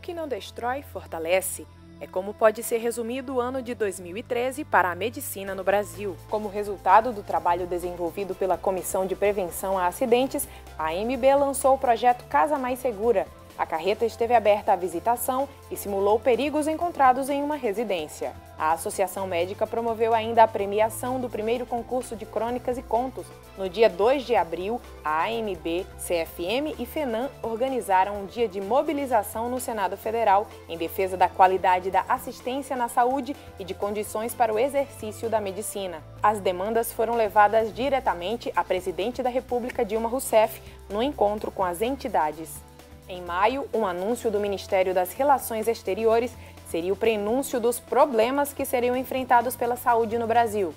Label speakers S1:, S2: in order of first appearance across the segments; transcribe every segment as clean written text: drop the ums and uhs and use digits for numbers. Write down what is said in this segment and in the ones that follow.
S1: que não destrói, fortalece. É como pode ser resumido o ano de 2013 para a medicina no Brasil. Como resultado do trabalho desenvolvido pela Comissão de Prevenção a Acidentes, a AMB lançou o projeto Casa Mais Segura. A carreta esteve aberta à visitação e simulou perigos encontrados em uma residência. A Associação Médica promoveu ainda a premiação do primeiro concurso de crônicas e contos. No dia 2 de abril, a AMB, CFM e FENAM organizaram um dia de mobilização no Senado Federal em defesa da qualidade da assistência na saúde e de condições para o exercício da medicina. As demandas foram levadas diretamente à presidente da República, Dilma Rousseff, no encontro com as entidades. Em maio, um anúncio do Ministério das Relações Exteriores seria o prenúncio dos problemas que seriam enfrentados pela saúde no Brasil.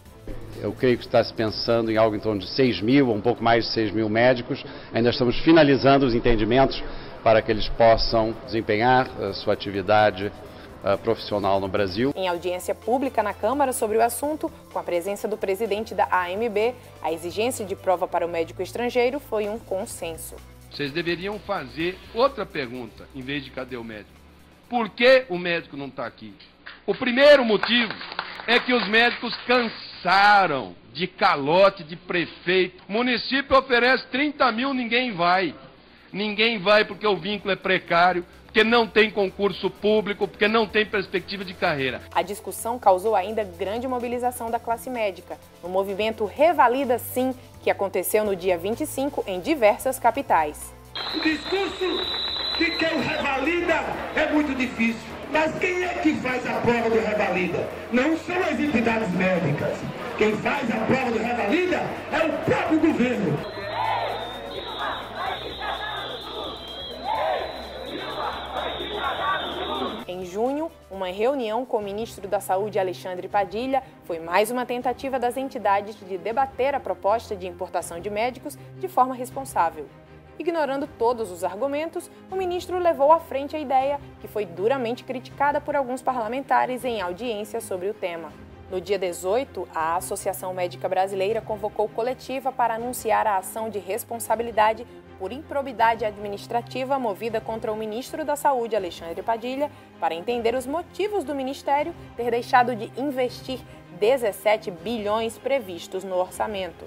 S2: Eu creio que está se pensando em algo em torno de 6 mil, ou um pouco mais de 6 mil médicos. Ainda estamos finalizando os entendimentos para que eles possam desempenhar a sua atividade profissional no Brasil.
S1: Em audiência pública na Câmara sobre o assunto, com a presença do presidente da AMB, a exigência de prova para o médico estrangeiro foi um consenso.
S3: Vocês deveriam fazer outra pergunta, em vez de cadê o médico? Por que o médico não está aqui? O primeiro motivo é que os médicos cansaram de calote de prefeito. O município oferece 30 mil, ninguém vai. Ninguém vai porque o vínculo é precário, porque não tem concurso público, porque não tem perspectiva de carreira.
S1: A discussão causou ainda grande mobilização da classe médica, no movimento Revalida Sim, que aconteceu no dia 25 em diversas capitais.
S4: O discurso de que o revalida é muito difícil, mas quem é que faz a prova do revalida? Não são as entidades médicas. Quem faz a prova do revalida é o próprio governo.
S1: Em junho, uma reunião com o ministro da Saúde, Alexandre Padilha, foi mais uma tentativa das entidades de debater a proposta de importação de médicos de forma responsável. Ignorando todos os argumentos, o ministro levou à frente a ideia, que foi duramente criticada por alguns parlamentares em audiência sobre o tema. No dia 18, a Associação Médica Brasileira convocou coletiva para anunciar a ação de responsabilidade por improbidade administrativa movida contra o ministro da Saúde, Alexandre Padilha, para entender os motivos do ministério ter deixado de investir 17 bilhões previstos no orçamento.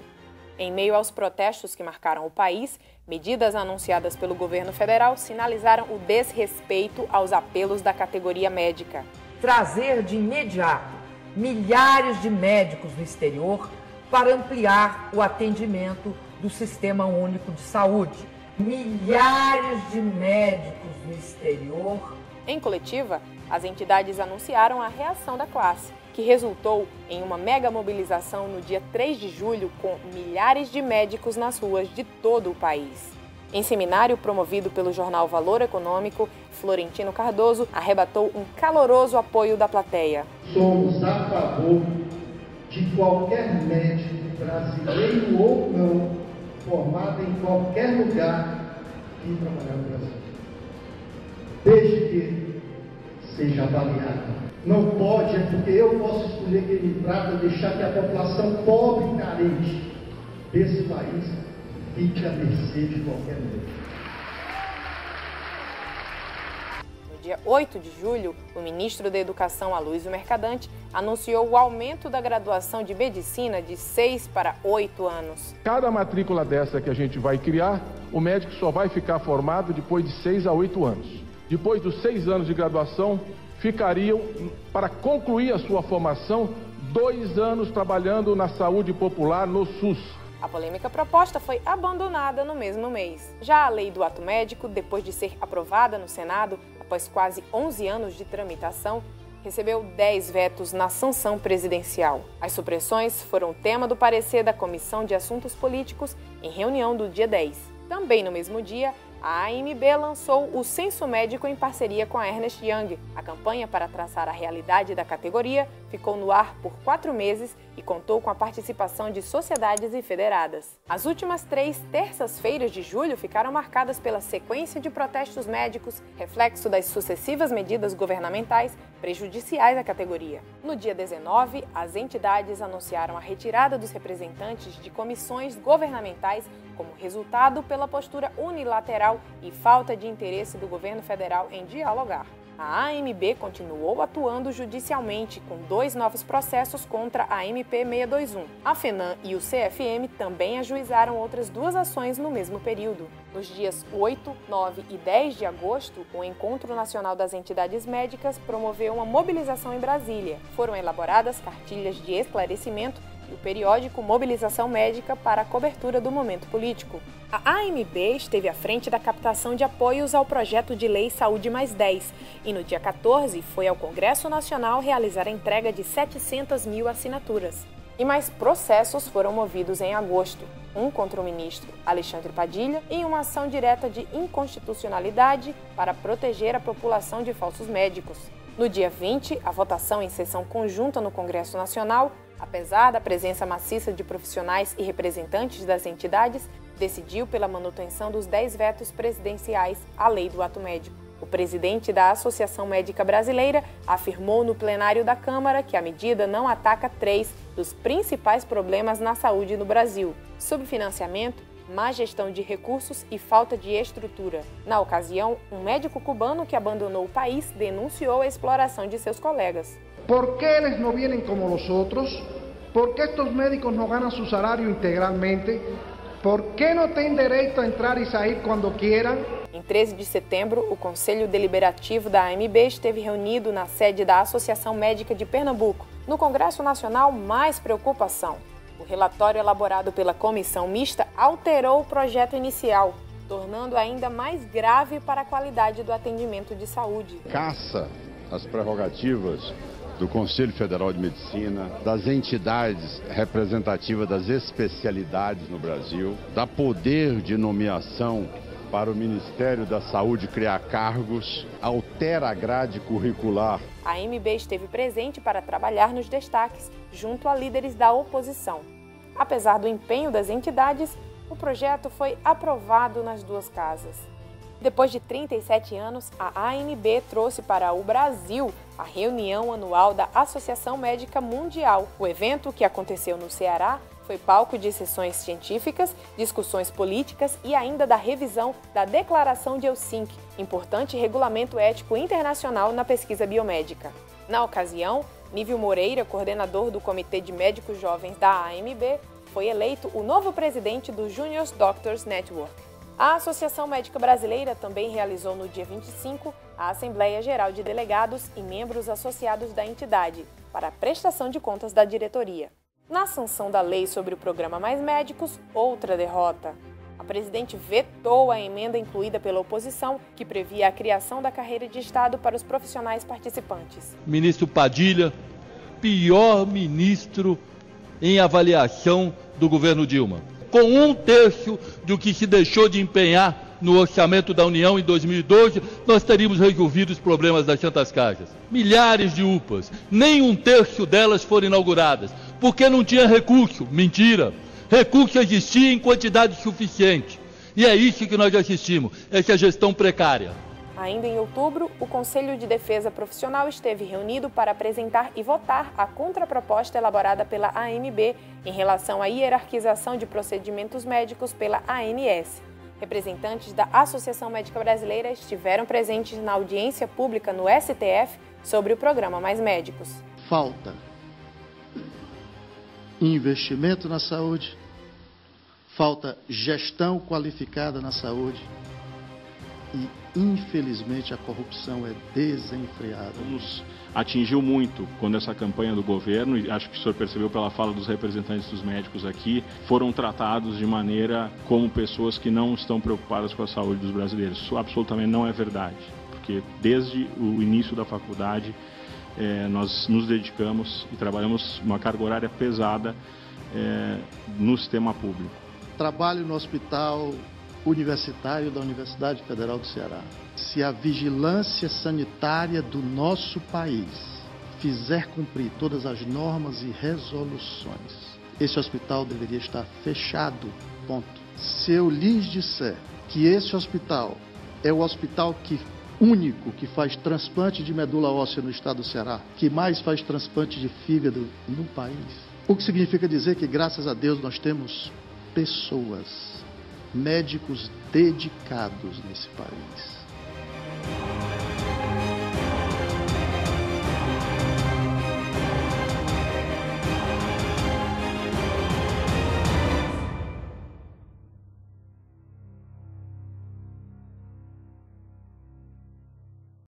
S1: Em meio aos protestos que marcaram o país, medidas anunciadas pelo governo federal sinalizaram o desrespeito aos apelos da categoria médica.
S5: Trazer de imediato milhares de médicos no exterior para ampliar o atendimento do Sistema Único de Saúde. Milhares de médicos no exterior.
S1: Em coletiva, as entidades anunciaram a reação da classe, que resultou em uma mega mobilização no dia 3 de julho com milhares de médicos nas ruas de todo o país. Em seminário promovido pelo jornal Valor Econômico, Florentino Cardoso arrebatou um caloroso apoio da plateia.
S6: Somos a favor de qualquer médico, brasileiro ou não, formado em qualquer lugar, vir trabalhar no Brasil, desde que seja avaliado. Não pode, é porque eu posso escolher quem me trata, deixar que a população pobre e carente desse país fique à mercê de qualquer médico.
S1: No dia 8 de julho, o ministro da Educação, Aloysio Mercadante, anunciou o aumento da graduação de medicina de 6 para 8 anos.
S7: Cada matrícula dessa que a gente vai criar, o médico só vai ficar formado depois de 6 a 8 anos. Depois dos 6 anos de graduação, ficariam, para concluir a sua formação, 2 anos trabalhando na saúde popular no SUS.
S1: A polêmica proposta foi abandonada no mesmo mês. Já a lei do ato médico, depois de ser aprovada no Senado, após quase 11 anos de tramitação, recebeu 10 vetos na sanção presidencial. As supressões foram tema do parecer da Comissão de Assuntos Políticos em reunião do dia 10. Também no mesmo dia, a AMB lançou o Censo Médico em parceria com a Ernst Young. A campanha para traçar a realidade da categoria ficou no ar por 4 meses e contou com a participação de sociedades e federadas. As últimas 3 terças-feiras de julho ficaram marcadas pela sequência de protestos médicos, reflexo das sucessivas medidas governamentais prejudiciais à categoria. No dia 19, as entidades anunciaram a retirada dos representantes de comissões governamentais como resultado pela postura unilateral e falta de interesse do governo federal em dialogar. A AMB continuou atuando judicialmente com 2 novos processos contra a MP 621. A FENAM e o CFM também ajuizaram outras 2 ações no mesmo período. Nos dias 8, 9 e 10 de agosto, o Encontro Nacional das Entidades Médicas promoveu uma mobilização em Brasília. Foram elaboradas cartilhas de esclarecimento e o periódico Mobilização Médica para a cobertura do momento político. A AMB esteve à frente da captação de apoios ao projeto de lei Saúde Mais 10 e no dia 14 foi ao Congresso Nacional realizar a entrega de 700 mil assinaturas. E mais processos foram movidos em agosto, um contra o ministro Alexandre Padilha e uma ação direta de inconstitucionalidade para proteger a população de falsos médicos. No dia 20, a votação em sessão conjunta no Congresso Nacional, apesar da presença maciça de profissionais e representantes das entidades, decidiu pela manutenção dos 10 vetos presidenciais à lei do ato médico. O presidente da Associação Médica Brasileira afirmou no plenário da Câmara que a medida não ataca 3 dos principais problemas na saúde no Brasil: subfinanciamento, má gestão de recursos e falta de estrutura. Na ocasião, um médico cubano que abandonou o país denunciou a exploração de seus colegas.
S6: ¿Por qué eles no vienen como los otros? ¿Por qué estos médicos no ganan su salario integralmente? ¿Por qué no têm direito a entrar e sair quando quieran?
S1: Em 13 de setembro, o Conselho Deliberativo da AMB esteve reunido na sede da Associação Médica de Pernambuco. No Congresso Nacional, mais preocupação. O relatório elaborado pela comissão mista alterou o projeto inicial, tornando ainda mais grave para a qualidade do atendimento de saúde.
S8: Caça as prerrogativas do Conselho Federal de Medicina, das entidades representativas das especialidades no Brasil, dá poder de nomeação para o Ministério da Saúde criar cargos, altera a grade curricular.
S1: A AMB esteve presente para trabalhar nos destaques, junto a líderes da oposição. Apesar do empenho das entidades, o projeto foi aprovado nas 2 casas. Depois de 37 anos, a AMB trouxe para o Brasil a reunião anual da Associação Médica Mundial. O evento, que aconteceu no Ceará, foi palco de sessões científicas, discussões políticas e ainda da revisão da Declaração de Helsinki, importante regulamento ético internacional na pesquisa biomédica. Na ocasião, Nívio Moreira, coordenador do Comitê de Médicos Jovens da AMB, foi eleito o novo presidente do Junior Doctors Network. A Associação Médica Brasileira também realizou no dia 25 a Assembleia Geral de Delegados e membros associados da entidade, para a prestação de contas da diretoria. Na sanção da lei sobre o programa Mais Médicos, outra derrota. A presidente vetou a emenda incluída pela oposição, que previa a criação da carreira de Estado para os profissionais participantes.
S9: Ministro Padilha, pior ministro em avaliação do governo Dilma. Com 1/3 do que se deixou de empenhar no orçamento da União em 2012, nós teríamos resolvido os problemas das Santas Casas. Milhares de UPAs, nem 1/3 delas foram inauguradas, porque não tinha recurso. Mentira! Recurso existia em quantidade suficiente. E é isso que nós assistimos, essa gestão precária.
S1: Ainda em outubro, o Conselho de Defesa Profissional esteve reunido para apresentar e votar a contraproposta elaborada pela AMB em relação à hierarquização de procedimentos médicos pela ANS. Representantes da Associação Médica Brasileira estiveram presentes na audiência pública no STF sobre o programa Mais Médicos.
S10: Falta investimento na saúde, falta gestão qualificada na saúde e, infelizmente, a corrupção é desenfreada.
S11: Nos atingiu muito quando essa campanha do governo, e acho que o senhor percebeu pela fala dos representantes dos médicos aqui, foram tratados de maneira como pessoas que não estão preocupadas com a saúde dos brasileiros. Isso absolutamente não é verdade, porque desde o início da faculdade nós nos dedicamos e trabalhamos uma carga horária pesada no sistema público.
S10: Trabalho no hospital universitário da Universidade Federal do Ceará. Se a vigilância sanitária do nosso país fizer cumprir todas as normas e resoluções, esse hospital deveria estar fechado, ponto. Se eu lhes disser que esse hospital é o hospital único que faz transplante de medula óssea no estado do Ceará, que mais faz transplante de fígado no país, o que significa dizer que, graças a Deus, nós temos pessoas, médicos dedicados nesse país.